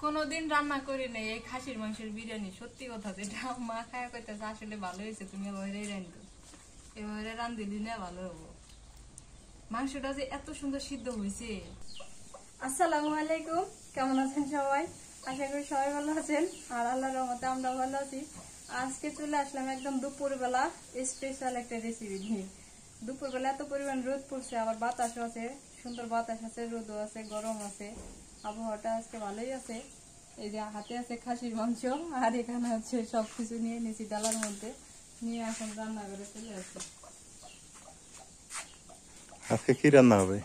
কোনোদিন রান্না করি নাই এই খাসির মাংসের বিরিয়ানি, সত্যি কথা যেটা মা খায় কইতেছে আসলে ভালো হয়েছে, তুমি এবারে রান্ধো, এবারে রান্ধিলি না ভালো হবো। মাংসটা যে এত সুন্দর সিদ্ধ হয়েছে। আসসালামু আলাইকুম, কেমন আছেন সবাই? আশা করি সবাই ভালো আছেন, আর আল্লাহর রহমতে আমরা ভালো আছি। আজকে চলে আসলাম একদম দুপুরবেলা স্পেশাল একটা রেসিপি নিয়ে। দুপুরবেলা এত পরিমাণ রোদ পড়ছে, আবার বাতাসও আছে, সুন্দর বাতাস আছে, রোদও আছে, গরম আছে, আবহাওয়াটা আজকে ভালোই আছে। এই যে হাতে আছে খাসির মাংস, আর এখানে হচ্ছে সবকিছু নিয়ে নিয়েছি ডালার মধ্যে, নিয়ে এখন রান্না করে চলে আসছি। আজকে কি রান্না হবে?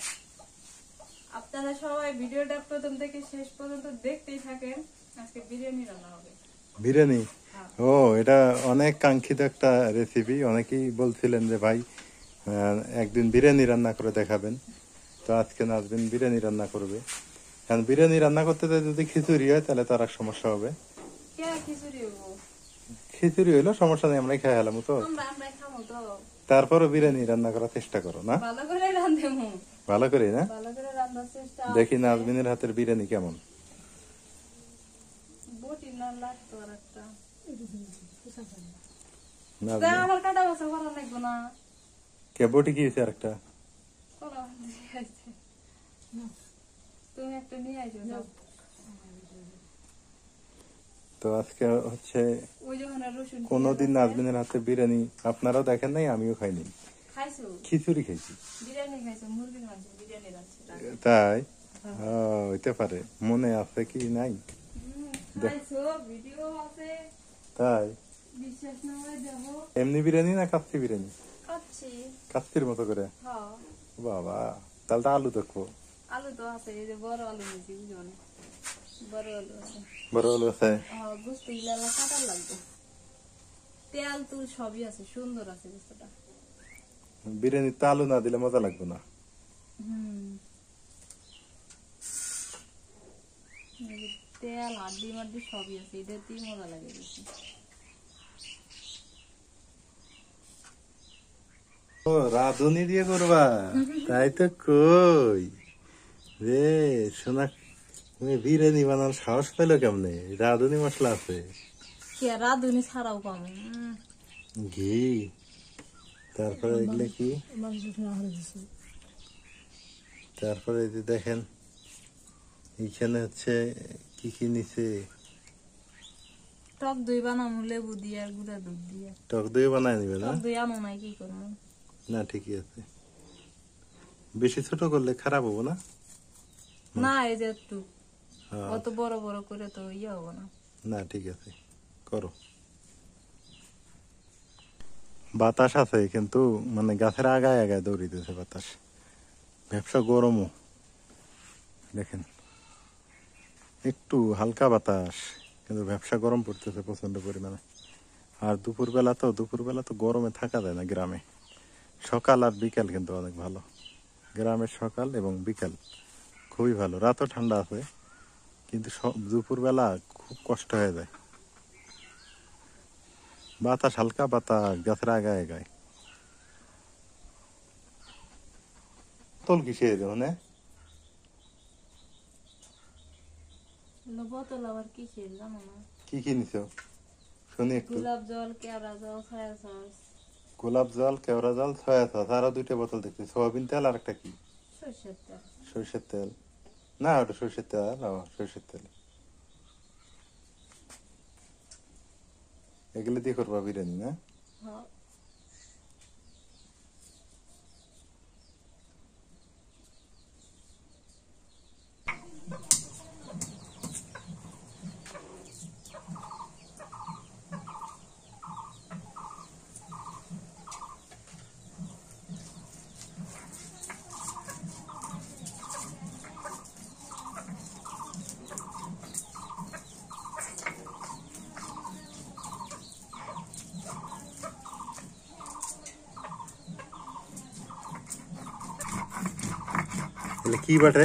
আপনারা সবাই ভিডিওটা প্রথম থেকে শেষ পর্যন্ত দেখতেই থাকেন। আজকে বিরিয়ানি রান্না হবে। বিরিয়ানি? ও, এটা অনেক কাঙ্ক্ষিত একটা রেসিপি। অনেকেই বলছিলেন যে ভাই একদিন বিরিয়ানি রান্না করে দেখাবেন, তো আজকে নাজবিন বিরিয়ানি রান্না করবে। কারণ বিরিয়ানি রান্না করতে যদি খিচুড়ি হয় তাহলে তার সমস্যা হবে। খিচুড়ি হইলো সমস্যা নেই, আমরাই খাই হলাম তো। তারপরও বিরিয়ানি রান্না করার চেষ্টা করো না, ভালো করে রাঁধবো, ভালো করে না? ভালো করে রান্নার চেষ্টা। দেখি নাজবিনের হাতের বিরিয়ানি কেমন। বটি না লাগতো আর একটা। নাজবিন আমার কাটা বসা করা লাগবে না। কে বটি কি হয়েছে? আরেকটা তুমি একটা নিয়ে আইছো। তো আজকে হচ্ছে ওই যখন রসুন কোনদিন নাজবিনের হাতে বিরিয়ানি আপনারাও দেখেন নাই, আমিও খাইনি। খাইছো? খিচুড়ি খাইছি। বিরিয়ানি খাইছো? মুরগির মাংস বিরিয়ানি রাঁধছে। তাই? হইতে পারে, মনে আছে কি নাই। খাইছো, ভিডিও আছে। তাই? বিশ্বাস না হয় দেখো। এমনি বিরিয়ানি না কাচ্চি বিরিয়ানি? কাচ্চি। কাচ্চির মতো করে? হ্যাঁ। বাবা, তাহলে তো আলু দেখো। আলু তো আছে, এই যে বড় আলু নিয়েছি, বুঝো না? বড় আলু আছে। বড় আলু আছে? হ্যাঁ, বুঝতে গেলে কাটা লাগবে। তেল তুল সবই আছে, সুন্দর আছে বুঝতেটা। বিরিয়ানি তো আলু না দিলে মজা লাগবে না। তেল হাড্ডি মাড্ডি সবই আছে, এটাতেই মজা লাগে বেশি। ও, রাঁধুনি দিয়ে করবা? তাই তো কই রে শোনা, তুমি বিরিয়ানি বানানোর সাহস পেলো কেমনে? রাঁধুনি মশলা আছে, কে রাঁধুনি ছাড়াও পাবো। ঘি, তারপরে এগুলো কি, তারপরে এই যে দেখেন এইখানে হচ্ছে কি কি নিচে। টক দই বানাবো লেবু দিয়ে আর গুঁড়া দুধ দিয়ে। টক দই বানায় নিবে না? টক দই আনো নাই, কি করবো? না ঠিকই আছে, বেশি ছোট করলে খারাপ হবো না? না, এই যে একটু অত বড় বড় করে তো ইয়ে হবো না। না ঠিক আছে, করো। বাতাস আছে কিন্তু মানে গাছের আগায় আগায় দৌড়িতেছে বাতাস, ব্যবসা গরমও দেখেন, একটু হালকা বাতাস কিন্তু ব্যবসা গরম পড়তেছে প্রচন্ড পরিমাণে। আর দুপুরবেলা তো গরমে থাকা যায় না গ্রামে। সকাল আর বিকাল কিন্তু অনেক ভালো, গ্রামের সকাল এবং বিকাল খুবই ভালো। রাতও ঠান্ডা আছে কিন্তু দুপুরবেলা খুব কষ্ট হয়ে যায়। বাতাস, হালকা বাতাস, গাছের আগায় আগায়। বোতল কিসে মানে? বোতল আবার কিসের জানো না? কি কি নিছো শুনি একটু। গোলাপ জল, কেওড়া জল, সয়া সস। গোলাপ জল, কেওড়া জল, সয়া সস, আরো দুইটা বোতল দেখছি। সয়াবিন তেল আর একটা কি? সরষের তেল। সরষের তেল না, ওটা সরষের তেল। সরষের তেল। এগুলো দিয়ে করবা বিরিয়ানি না? হ্যাঁ। কি বাটে?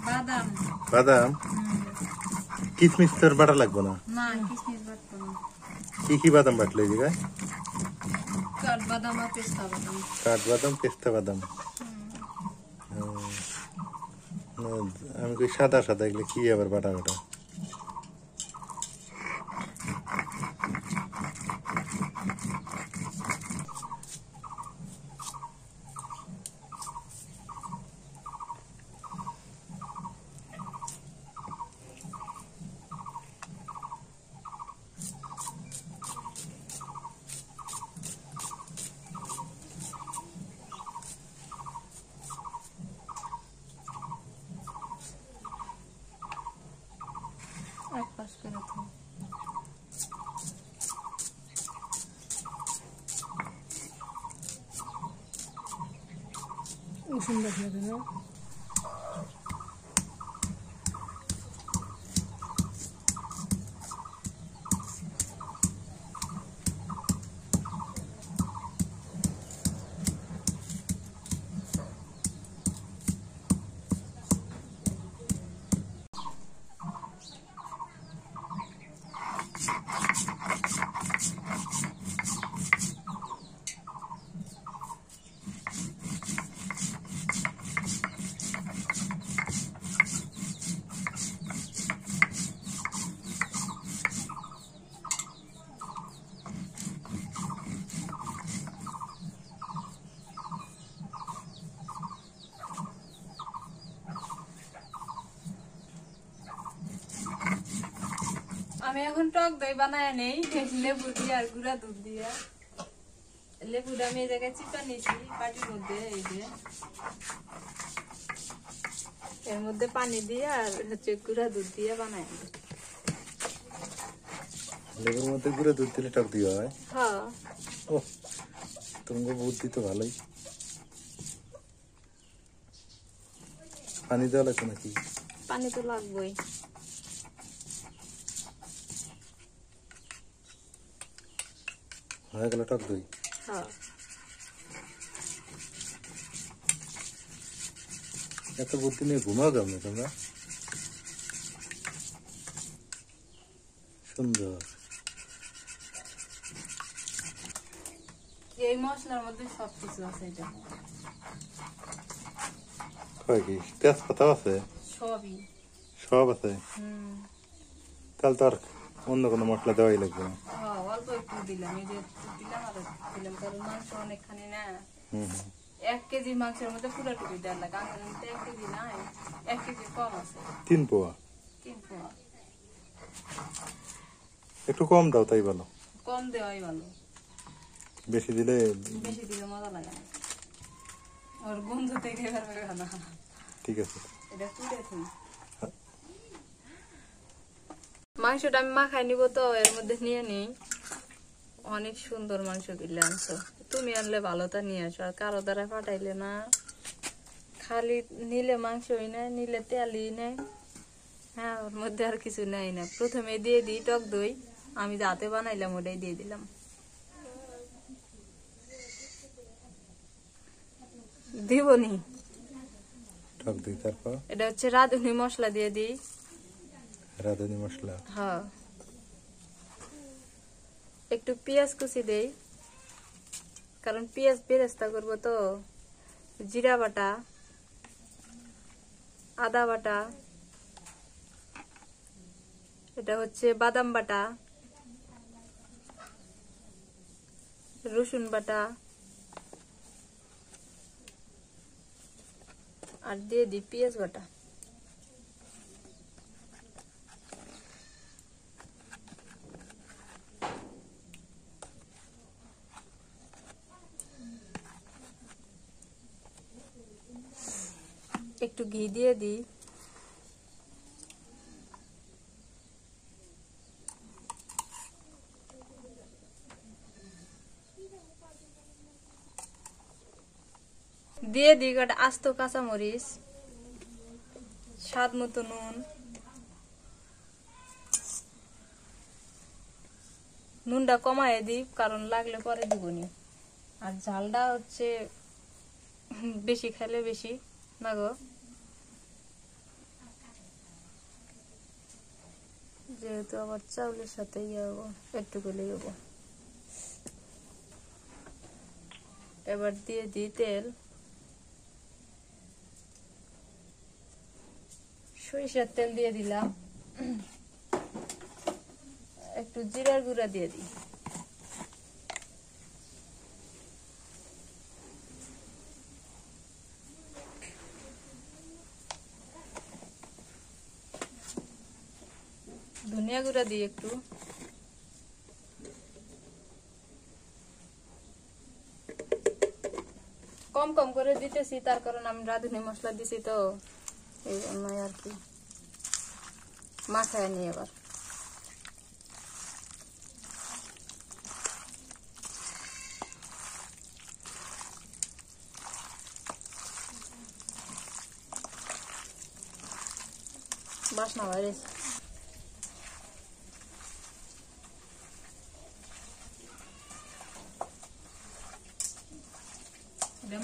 বাদাম। বাদাম? কিশমিশ তোর বাটা লাগবে না? না, কিশমিশ বাটতো না। কি কি বাদাম বাটলো এই জায়গায়? কাঠবাদাম আর পেস্তা বাদাম। কাঠবাদাম, পেস্তা বাদাম। আমি কই সাদা সাদা, এগুলো কি আবার বাটা বাটা? এক পাশ করে থুই। সুন্দর হবে না? আমি এখন টক দই বানায় নেই লেবু দিয়ে আর গুঁড়া দুধ দিয়ে। লেবুটা আমি এই জায়গায় চিপা নিয়েছি বাটির মধ্যে, এই যে এর মধ্যে পানি দিয়ে আর হচ্ছে গুঁড়া দুধ দিয়ে বানায়। লেবুর মধ্যে গুঁড়ো দুধ দিলে টক দিয়ে হয়? হ্যাঁ। ও, তোমার বুদ্ধি তো ভালোই। পানি দেওয়া লাগবে নাকি? পানি তো লাগবেই। হয়ে গেল টক দই। হ্যাঁ। এত বুদ্ধি নিয়ে ঘুমাও কেমন তোমরা? সুন্দর। এই মশলার মধ্যে সবকিছু আছে, এটা কয় কি তেজপাতা আছে? সবই। সব আছে? তাহলে তো আর অন্য কোনো মশলা দেওয়াই লাগবে না। হ্যাঁ, অল্প একটু দিলাম, এই যে দিলাম আর দিলাম, কারণ মাংস অনেকখানি না। 1 কেজি মাংসের মধ্যে পুরো টুকু দেওয়ার লাগে। আমার মধ্যে 1 কেজি নাই, 1 কেজি কম আছে। 3 পোয়া? 3 পোয়া। একটু কম দাও তাই বলো। কম দেওয়াই ভালো, বেশি দিলে মজা লাগে না, ওর গন্ধ থেকে পারবে না। ঠিক আছে। এটা তুলে মাংসটা আমি মাখাই নিব, তো এর মধ্যে নিয়ে নিই। অনেক সুন্দর মাংস কিনলে আনছো তুমি, আনলে ভালো তা নিয়ে আসো, আর কারো দ্বারা পাঠাইলে না। খালি নিলে মাংসই নেয়, নিলে তেলই নেয়। হ্যাঁ, ওর মধ্যে আর কিছু নেই না। প্রথমে দিয়ে দিই টক দই, আমি যাতে বানাইলাম ওটাই দিয়ে দিলাম। দিবনি টক দই, তারপর এটা হচ্ছে রাঁধুনি মশলা দিয়ে দিই। রাঁধুনি মশলা? হ্যাঁ। একটু পেঁয়াজ কুচি দেই, কারণ পেঁয়াজ বেরেস্তা করবো তো। জিরা বাটা, আদা বাটা, এটা হচ্ছে বাদাম বাটা, রসুন বাটা, আর দিয়ে দিই পেঁয়াজ বাটা। একটু ঘি দিয়ে দিই। দিয়ে দিই কটা আস্ত কাঁচামরিচ, স্বাদ মতো নুন। নুনটা কমায় দিই, কারণ লাগলে পরে দিবনি। আর ঝালটা হচ্ছে বেশি খেলে বেশি না গো, যেহেতু আবার চাউলের সাথে একটু করে দেবো। এবার দিয়ে দিই তেল, সরিষার তেল দিয়ে দিলাম। একটু জিরার গুঁড়া দিয়ে দিই। ধনিয়া গুঁড়া দিই একটু। কম কম করে দিতেছি, তার কারণ আমি রাঁধুনি মশলা দিছি তো, এই জন্য আর কি। মাখায় নিই এবার। বাসনা বাইরেছে।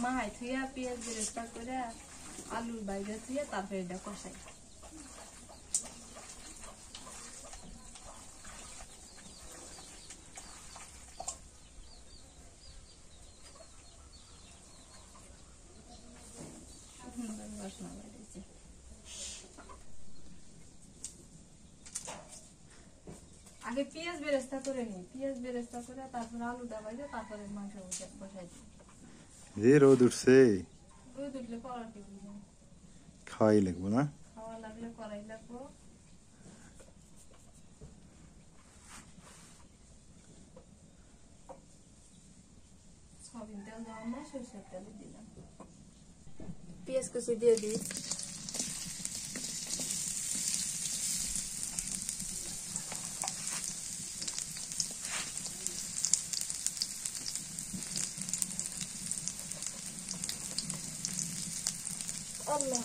মাহাই থুইয়া পেঁয়াজ বেরেস্তা করে আলুর বাইরে থুইয়া তারপরে এটা কষাই। আগে পেঁয়াজ বেরেস্তা করে নি, পেঁয়াজ বেরেস্তা করে তারপরে আলুটা বাইরে তারপরে মাংস বসাই দিই। যে রোদ উঠছে রোদ উঠলে করার কি বুঝলাম, খাওয়াই লাগবো না? খাওয়া লাগলে করাই লাগবো। সয়াবিন তেল দেওয়ার না, সরষের তেল দিলাম। পেঁয়াজ কুচি দিয়ে দিই। আল্লাহ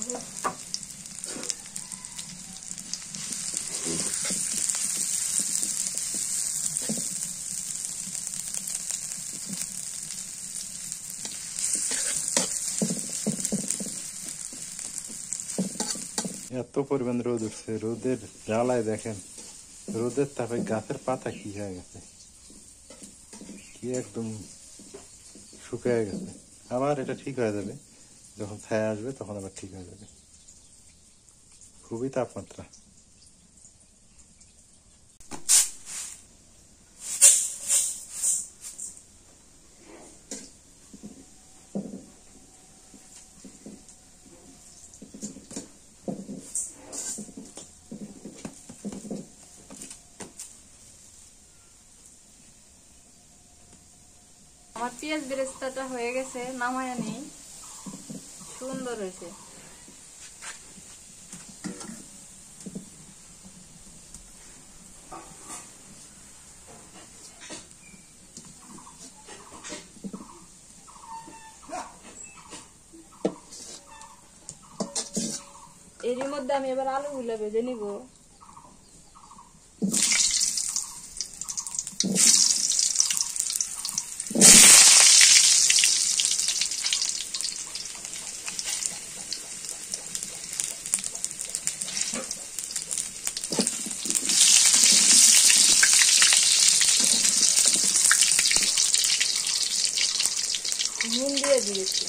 এত পরিমাণ রোদ উঠছে, রোদের জ্বালায় দেখেন, রোদের তাপে গাছের পাতা কি হয়ে গেছে, কি একদম শুকিয়ে গেছে। আবার এটা ঠিক হয়ে যাবে, যখন ছায়া আসবে তখন আবার ঠিক হয়ে যাবে। খুবই তাপমাত্রা। আমার পেঁয়াজ বেরেস্তাটা হয়ে গেছে, নামায়া নেই, সুন্দর হয়েছে। এরই মধ্যে আমি এবার আলুগুলো ভেজে নিব। নুন দিয়ে দিয়েছি।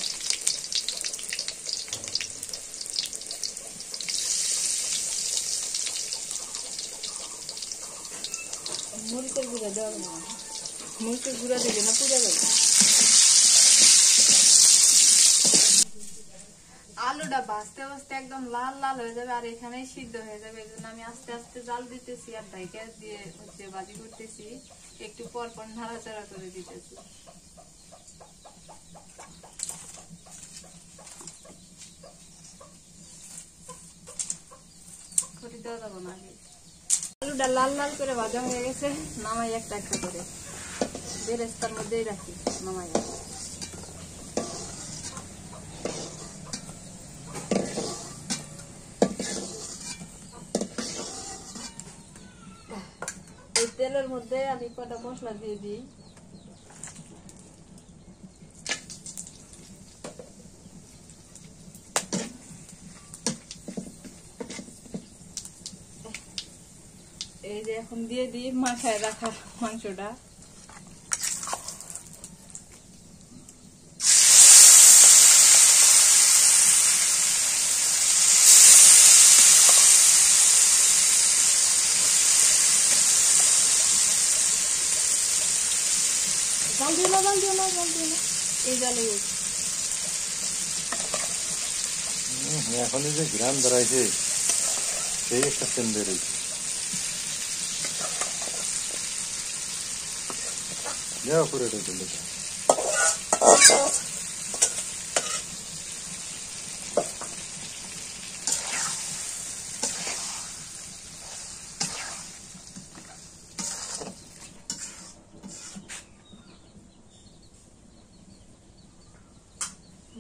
মরিচের গুঁড়া দেওয়া না, মরিচের গুঁড়া দিলে না পুড়ে যাবে। আলুটা ভাজতে ভাজতে একদম লাল লাল হয়ে যাবে আর এখানেই সিদ্ধ হয়ে যাবে। এই জন্য আমি আস্তে আস্তে জাল দিতেছি আর ঢাকা দিয়ে হচ্ছে ভাজি করতেছি, একটু পর পর নাড়াচাড়া করে দিতেছি। খড়ি দেওয়া যাবো না আগে। আলুটা লাল লাল করে ভাজা হয়ে গেছে, নামাই একটা একটা করে বেরেস্তার মধ্যেই রাখি, নামাই। এই তেলের মধ্যে আমি কটা মশলা দিয়ে দিই। এই যে এখন দিয়ে দিই মাখায় রাখা মাংসটা। জল দিও না, জল দিও না, জল দিও না, এই জলে এখনই যে গ্রাম দাঁড়াইছে সেই একটা সেন বেরোইছে। যাও করে এটা দিলে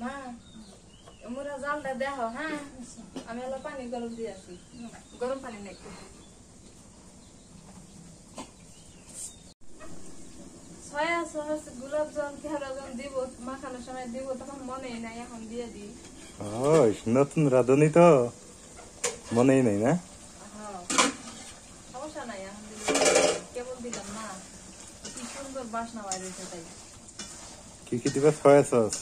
মা, মোরা জালটা দেখো। হ্যাঁ আমি হলো পানি গরম দিয়ে আসি, গরম পানি নেই। সয়া সস, গোলাপ জল, কেওড়া জল দিব মাখানোর সময় দিব, তখন মনে নাই, এখন দিয়ে দিই। ওই নতুন রাঁধুনি তো মনেই নেই না? হ্যাঁ, সমস্যা নাই, এখন দিলে কেবল দিলাম না, কি সুন্দর বাসনা বাইরেছে। তাই কি কি দিবে? সয়া সস,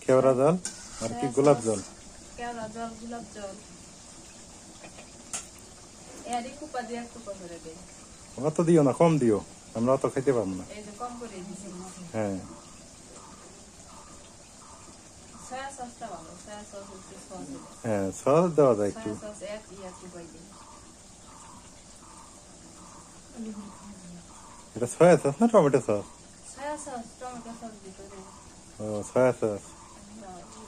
কেওড়া জল আর কি গোলাপ জল? কেওড়া জল, গোলাপ জল, এরই কুপা দিয়ে কুপা করে দেয়। অত দিও না, কম দিও, আমরা অত খাইতে পারবো না। এই যে কম করে দিছি। হ্যাঁ, সয়া সসটা ভালো, সয়া সস হচ্ছে সস, হ্যাঁ সস দেওয়া যায় একটু। সয়া সস এক কুপাই দিই। এটা সয়া সস না tomato sauce? Soya sauce, tomato sauce দিতে দেয়। ও সয়া সস।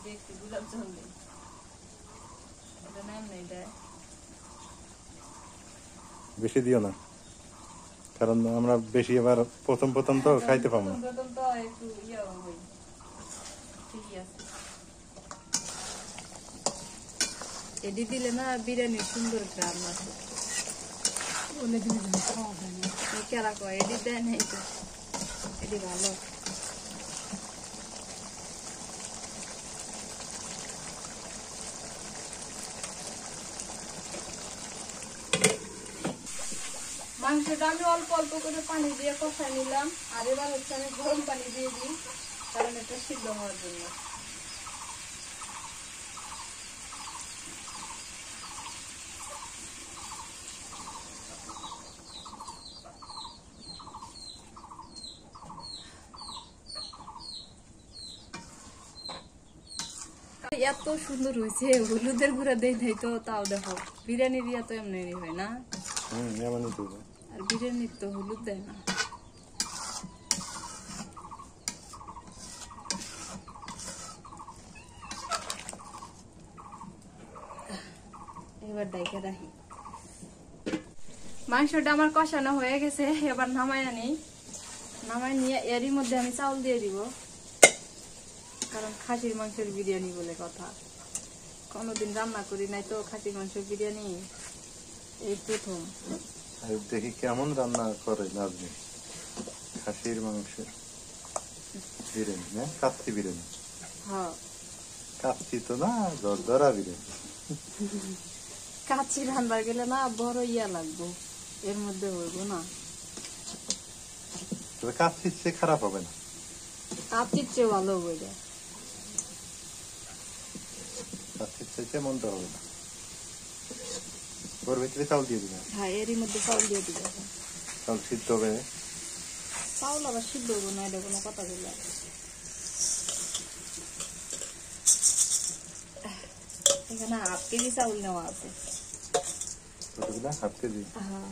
দেখছি গোলাপ জল দিই, এটা নাম নেই দেয়। বেশি দিও না, কারণ আমরা বেশি এবার প্রথম প্রথম তো খাইতে পারবো না। প্রথম তো একটু ইয়ে হবে, ঠিকই আছে। এডি দিলে না বিরিয়ানির সুন্দর গ্রাম আছে। কেরা কয় এডি দেয় নাই তো, এডি ভালো। মাংসটা আমি অল্প অল্প করে পানি দিয়ে কষাই নিলাম, আর এবার হচ্ছে আমি গরম পানি দিয়ে দিই, কারণ এটা সিদ্ধ হওয়ার জন্য। এত সুন্দর হয়েছে, হলুদের গুঁড়া দেই নাই তো, তাও দেখো বিরিয়ানির ইয়া তো এমনি হয় না, এমনই তো। আর বিরিয়ানির তো হলুদ দেয় না। এবার ডাইকা রাখি। মাংসটা আমার কষানো হয়ে গেছে, এবার নামাই আনি। নামাই নিয়ে এরই মধ্যে আমি চাউল দিয়ে দিব, কারণ খাসির মাংসের বিরিয়ানি বলে কথা, কোনোদিন রান্না করি নাই তো খাসির মাংসের বিরিয়ানি, এই প্রথম। দেখি কেমন রান্না করে নাজমি খাসির মাংসের বিরিয়ানি, না কাচ্চি বিরিয়ানি? হ্যাঁ, কাচ্চি তো না, দরদরা বিরিয়ানি। কাচ্চি রান্না গেলে না বড় ইয়া লাগবো, এর মধ্যে হইব না। তবে কাচ্চির চেয়ে খারাপ হবে না, কাচ্চির চেয়ে ভালো হয়ে যায়। কাচ্চির চেয়ে মন্দ হবে না। ওর ভিতরে চাউল দিয়ে দিবেন। হ্যাঁ, এরই মধ্যে চাউল দিয়ে দিবে। চাউল সিদ্ধ হবে। চাউল আবার সিদ্ধ হবো না, এটা কোনো কথা বলে। এখানে হাফ কেজি চাউল নেওয়া আছে। কতগুলা? Half KG. হ্যাঁ,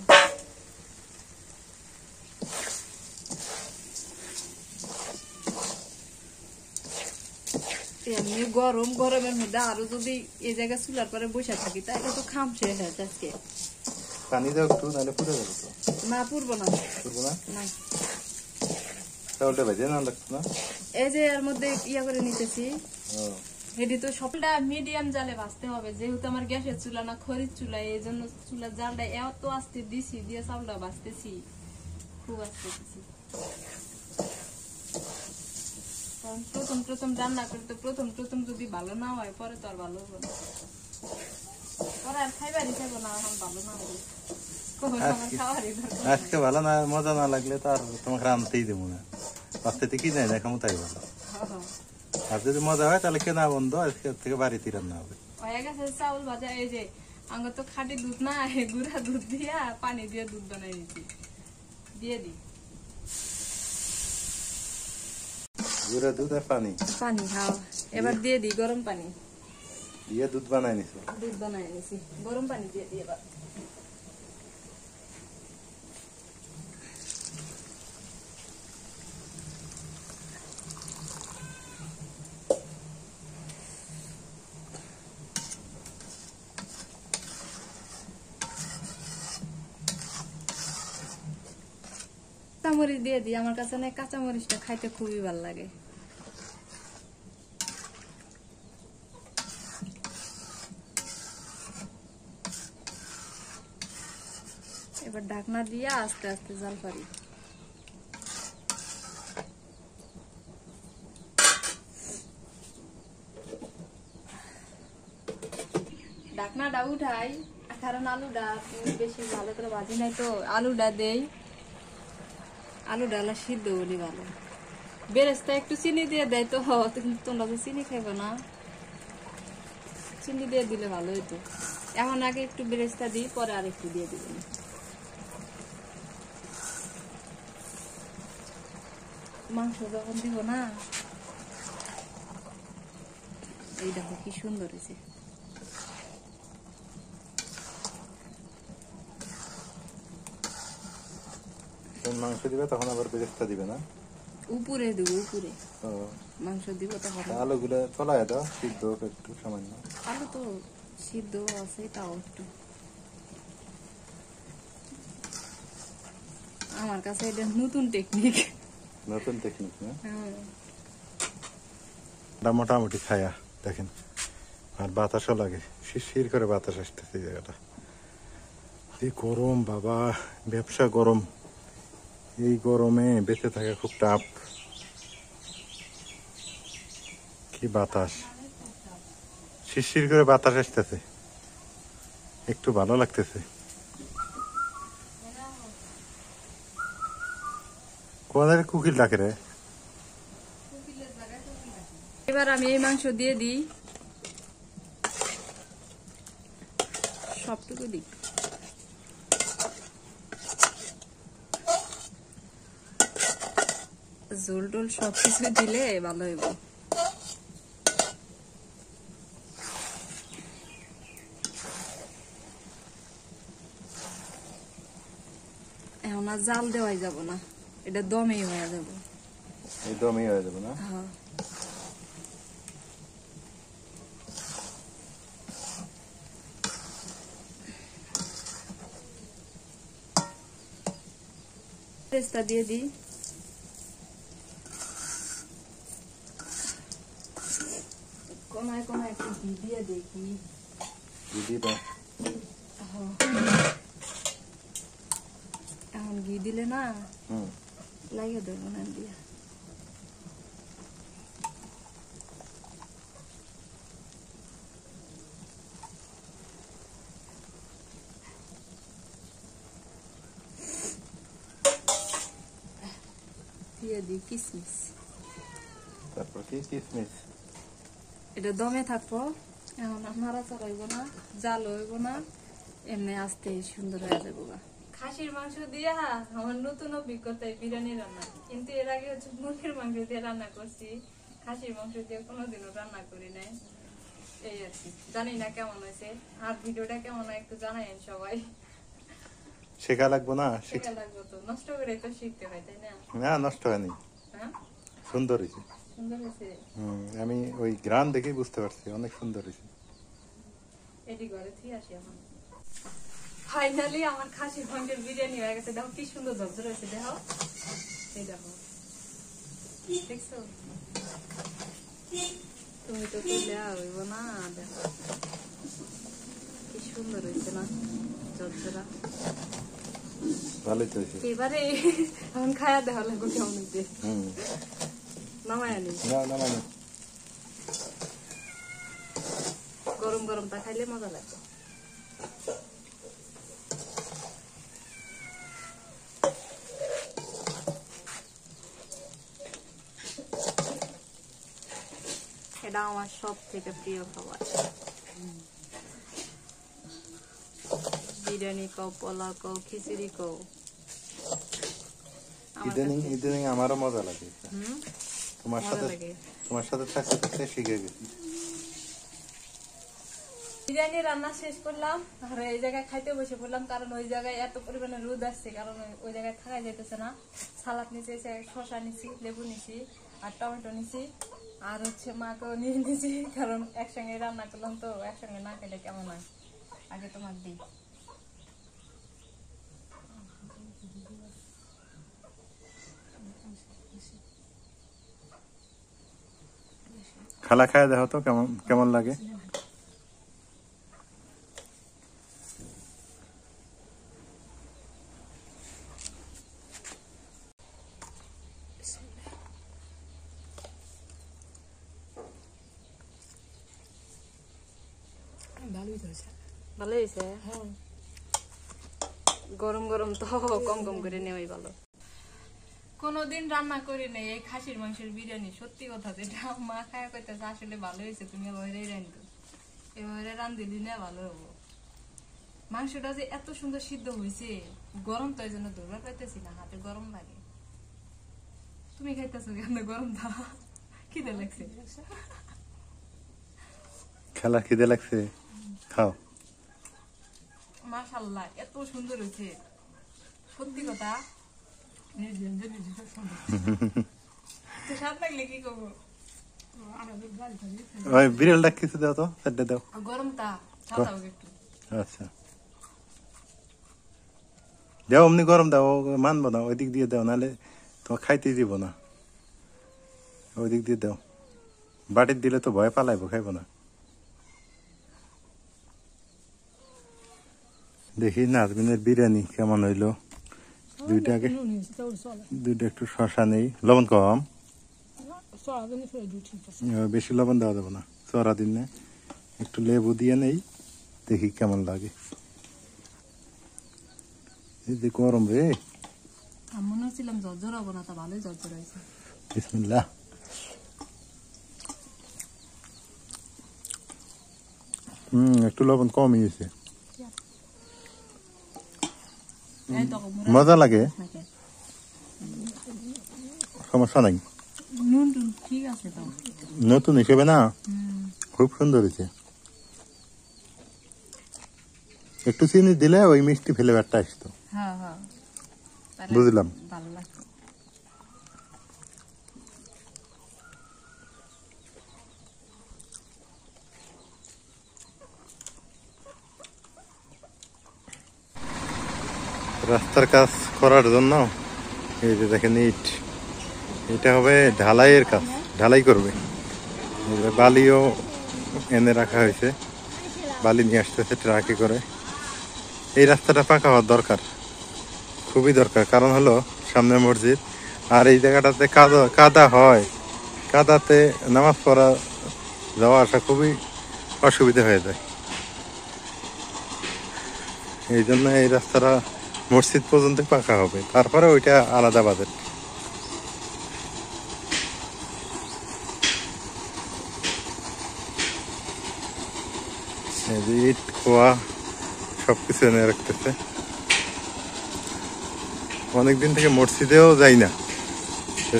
এমনি গরম, গরমের মধ্যে আরো যদি এই জায়গায় চুলার পরে বসে থাকি তাহলে তো খাম শেষ হয়ে যাচ্ছে। পানি দাও একটু, নাহলে পুড়ে যাবে তো। না, পুরবো না। পুড়বো না? না, চাউলটা ভেজে না লাগতো না? এই যে এর মধ্যে ইয়া করে নিতেছি। ও, এটি তো সবটা মিডিয়াম জালে ভাজতে হবে, যেহেতু আমার গ্যাসের চুলা না খড়ির চুলা, এই জন্য চুলার জালটা এত আস্তে দিছি, দিয়ে চাউলটা ভাজতেছি, খুব আস্তে দিছি। কারণ প্রথম প্রথম রান্না করতে প্রথম যদি ভালো না হয়, পরে তো আর ভালো হবে না, পরে আর খাইবারই খাইবো না, এখন ভালো না হবে। খাওয়ারই দরকার। আজকে ভালো না, মজা না লাগলে তো আর তোমাকে রানতেই দেবো না। বাচ্চাতে কি যায় না, কেমন তাই ভালো। আর যদি মজা হয় তাহলে কেনা বন্ধ, আজকে থেকে বাড়িতে রান্না হবে। হয়ে গেছে চাউল ভাজা। এই যে আঙ্গ তো খাঁটি দুধ না, গুঁড়া দুধ দিয়া পানি দিয়ে দুধ বানাই দিচ্ছি, দিয়ে দিই গুঁড়া দুধ আর পানি পানি। হ্যাঁ, এবার দিয়ে দিই গরম পানি, দিয়ে দুধ বানাই নিছো? দুধ বানাই নিছি, গরম পানি দিয়ে দিই এবার। কাঁচামরিচ দিয়ে দিই, আমার কাছে না কাঁচামরিচটা খাইতে খুবই ভালো লাগে। এবার ঢাকনা দিয়ে আস্তে আস্তে জাল পারি। ঢাকনাটা উঠাই, কারণ আলুটা বেশি ভালো করে ভাজি নাই তো, আলুটা দেই, আলুটা হলো সিদ্ধ বলি ভালো। বেরেস্তা একটু চিনি দিয়ে দেয় তো, কিন্তু তোমরা তো চিনি খাইবে না, চিনি দিয়ে দিলে ভালো হইতো। এখন আগে একটু বেরেস্তা দিই, পরে আর একটু দিয়ে দিবেন। মাংস যখন দিব না, এই দেখো কি সুন্দর হয়েছে। মাংস দিবে তখন আবার বেরেস্তা দিবে না? উপরে দেবো, উপরে মাংস দিব তখন। আলুগুলো চলায় দাও, সিদ্ধ একটু সামান্য। আলু তো সিদ্ধ আছে, তাও একটু। আমার কাছে এটা নতুন টেকনিক। নতুন টেকনিক না? হ্যাঁ। মোটামুটি খায়া দেখেন, আর বাতাসও লাগে, শিরশির করে বাতাস আসতেছে এই জায়গাটা। এই গরম বাবা, ব্যবসা গরম, এই গরমে বেঁচে থাকা খুব টাফ। কি বাতাস, শিরশির করে বাতাস আসতেছে, একটু ভালো লাগতেছে। কোথায় কুকিল ডাকে রে? এবার আমি এই মাংস দিয়ে দিই, সবটুকু দিই। ঝোল টোল সবকিছু দিলে ভালো হইব। এখন আর জাল দেওয়াই যাব না, এটা দমেই হয়ে যাবে। এই দমই হয়ে যাবে না? হ্যাঁ। পেস্তা দিয়ে দিই, কোনায় কোনায় একটু ঘি দিয়ে দেখি। এখন ঘি দিলে না লাগিয়ে দেবো না দিয়ে। দিয়ে দিই কিসমিস। তারপর কি কিসমিস? এটা দমে থাকবো, এখন নাড়াচাড়া হইব না, জাল হইব না, এমনি আস্তে সুন্দর হয়ে যাবো। খাসির মাংস দিয়ে আমার নতুন অভিজ্ঞতা বিরিয়ানি রান্না, কিন্তু এর আগে হচ্ছে মুরগির মাংস দিয়ে রান্না করছি, খাসির মাংস দিয়ে কোনোদিনও রান্না করি নাই। এই আর কি, জানি না কেমন হয়েছে, আর ভিডিওটা কেমন হয় একটু জানাইন সবাই। শেখা লাগবো না? শেখা লাগবে তো, নষ্ট করে তো শিখতে হয়, তাই না? না, নষ্ট হয়নি, হ্যাঁ সুন্দর হয়েছে। সুন্দর হয়েছে। আমি ওই গ্রাম দেখেই বুঝতে পারছি অনেক সুন্দর হয়েছে। এটি ঘরে থেকে আসি এখন। ফাইনালি আমার খাসির মাংসের বিরিয়ানি হয়ে গেছে। দেখো কি সুন্দর ঝরঝর হয়েছে, দেখো, এই দেখো, দেখছো? তুমি তো তুলে হইব না, দেখো কি সুন্দর হয়েছে না ঝরঝরা। ভালোই তো হয়েছে। এবারে এখন খায়া দেখা লাগবে কেমন হয়েছে। নামায় আনি, গরম গরম তা খাইলে মজা লাগবে। এটা আমার সব থেকে প্রিয় খাবার। বিরিয়ানি কও, পোলাও কও, খিচুড়ি কও, ইদানিং আমারও মজা লাগে। তোমার সাথে থাকতে থাকতে শিখে গেছি। বিরিয়ানি রান্না শেষ করলাম, আর এই জায়গায় খাইতে বসে পড়লাম, কারণ ওই জায়গায় এত পরিমাণে রোদ আসছে, কারণ ওই জায়গায় থাকা যাইতেছে না। সালাদ নিচে, শসা নিছি, লেবু নিছি, আর টমেটো নিছি, আর হচ্ছে মাকেও নিয়ে নিছি, কারণ একসঙ্গে রান্না করলাম তো, একসঙ্গে না খেলে কেমন হয়। আগে তোমার দিই। খালা খায় দেখো তো কেমন কেমন লাগে। ভালো হয়েছে। গরম গরম তো কম কম করে নেওয়াই ভালো। কোনোদিন রান্না করি নাই এই খাসির মাংসের বিরিয়ানি, সত্যি কথা যেটা মা খায় কইতেছে আসলে ভালো হয়েছে, তুমি এবারে রান্ধো, এবারে রান্ধিলি না ভালো হবো। মাংসটা যে এত সুন্দর সিদ্ধ হয়েছে, গরম তো এই জন্য ধরবার পাইতেছি না, হাতে গরম লাগে। তুমি খাইতেছো কেন গরম দা? খিদে লাগছে? খেলা খিদে লাগছে, খাও। মাশাআল্লাহ এত সুন্দর হয়েছে, সত্যি কথা। তো স্বাদ লাগলে কি করবো? ওই বিড়ালটা কিছু দাও তো, চারটে দাও। গরমটা খাওয়া একটু। আচ্ছা দাও, অমনি গরম দাও, মানবো না, ওই দিক দিয়ে দাও, নাহলে তোমার খাইতে দিব না। ওই দিক দিয়ে দাও, বাটির দিলে তো ভয় পালাইবো, খাইবো না। দেখি নাজমিনের বিরিয়ানি কেমন হইলো। দুইটা একটু শশা নেই, লবণ কম, বেশি লবণ দেওয়া যাবে না, চড়া দিন না, একটু লেবু দিয়ে নেই, দেখি কেমন লাগে। এই যে গরম রে, মনে হচ্ছিলাম জর্জর হবো না, তা ভালোই জর্জর হয়েছে। বিসমিল্লাহ। একটু লবণ কম হয়েছে, মজা লাগে, সমস্যা নাই। ঠিক আছে তো, নতুন হিসেবে না খুব সুন্দর হয়েছে। একটু চিনি দিলে ওই মিষ্টি ফ্লেভারটা আসতো। বুঝলাম। ভালো লাগতো। রাস্তার কাজ করার জন্য এই যে দেখেন ইট, এটা হবে ঢালাইয়ের কাজ, ঢালাই করবে। বালিও এনে রাখা হয়েছে, বালি নিয়ে আসতেছে ট্রাকে করে। এই রাস্তাটা পাকা হওয়ার দরকার, খুবই দরকার, কারণ হলো সামনে মসজিদ, আর এই জায়গাটাতে কাদা হয়, কাদাতে নামাজ পড়া যাওয়া আসা খুবই অসুবিধা হয়ে যায়। এই জন্য এই রাস্তাটা মসজিদ পর্যন্ত পাকা হবে, তারপরে ওইটা আলাদা বাজেট। ইট খোয়া সবকিছু এনে রাখতেছে। অনেকদিন থেকে মসজিদেও যাই না,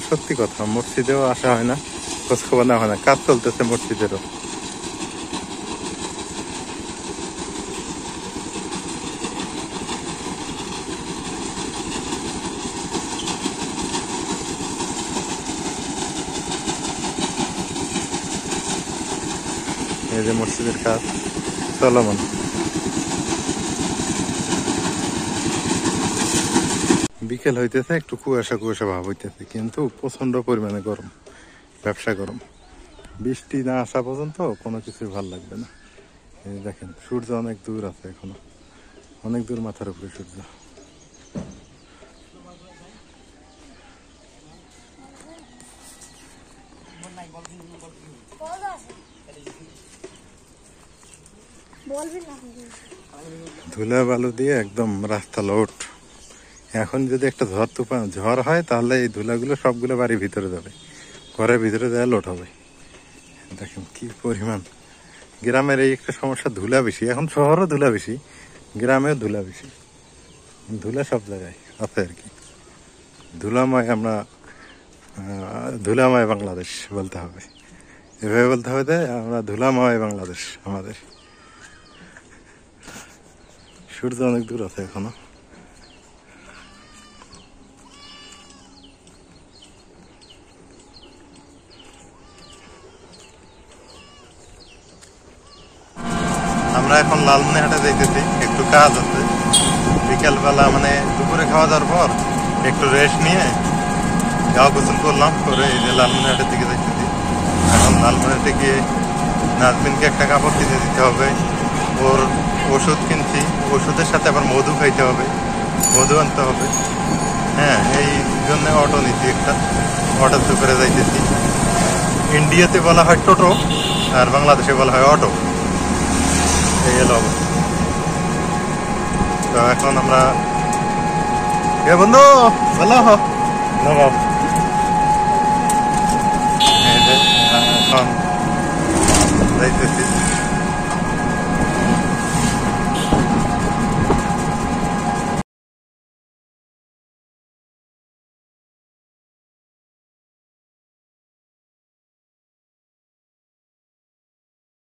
সত্যি কথা, মসজিদেও আসা হয় না, খোঁজ খবর নেওয়া হয় না, কাজ চলতেছে মসজিদেরও। এই যে মসজিদের কাজ চলমান। বিকেল হইতেছে, একটু কুয়াশা কুয়াশা ভাব হইতেছে, কিন্তু প্রচন্ড পরিমাণে গরম, ব্যবসা গরম। বৃষ্টি না আসা পর্যন্ত কোনো কিছুই ভালো লাগবে না। এই দেখেন সূর্য অনেক দূর আছে, এখনো অনেক দূর মাথার উপরে সূর্য। ধুলা বালু দিয়ে একদম রাস্তা লোট। এখন যদি একটা ঝড় হয়, তাহলে এই ধুলাগুলো সবগুলো বাড়ির ভিতরে যাবে, ঘরের ভিতরে যায় লোট হবে। দেখেন কি পরিমাণ। গ্রামের এই একটা সমস্যা, ধুলা বেশি। এখন শহরও ধুলা বেশি, গ্রামেও ধুলা বেশি, ধুলা সব জায়গায় আছে আর কি। ধুলাময় আমরা, ধুলাময় বাংলাদেশ বলতে হবে, এভাবে বলতে হবে যে আমরা ধুলাময় বাংলাদেশ আমাদের। সূর্য অনেক দূর আছে এখনো। আমরা এখন লালমনিরহাটে যাইতেছি, একটু কাজ আছে। বিকালবেলা মানে দুপুরে খাওয়া দাওয়ার পর একটু রেস্ট নিয়ে গাও গোসল করলাম, করে এই যে লালমনিরহাটের দিকে যাইতেছি। এখন লালমনিরহাটে গিয়ে নাজমিনকে একটা কাপড় কিনে দিতে হবে, ওর ওষুধ কিনছি, ওষুধের সাথে আবার মধু খাইতে হবে, মধু আনতে হবে। হ্যাঁ, এই জন্য অটো নিচ্ছি একটা, অটোতে করে যাইতেছি। ইন্ডিয়াতে বলা হয় টোটো আর বাংলাদেশে বলা হয় অটো। এই হলো অবস্থা। তো এখন আমরা বন্ধু ভালো এখন যাইতেছি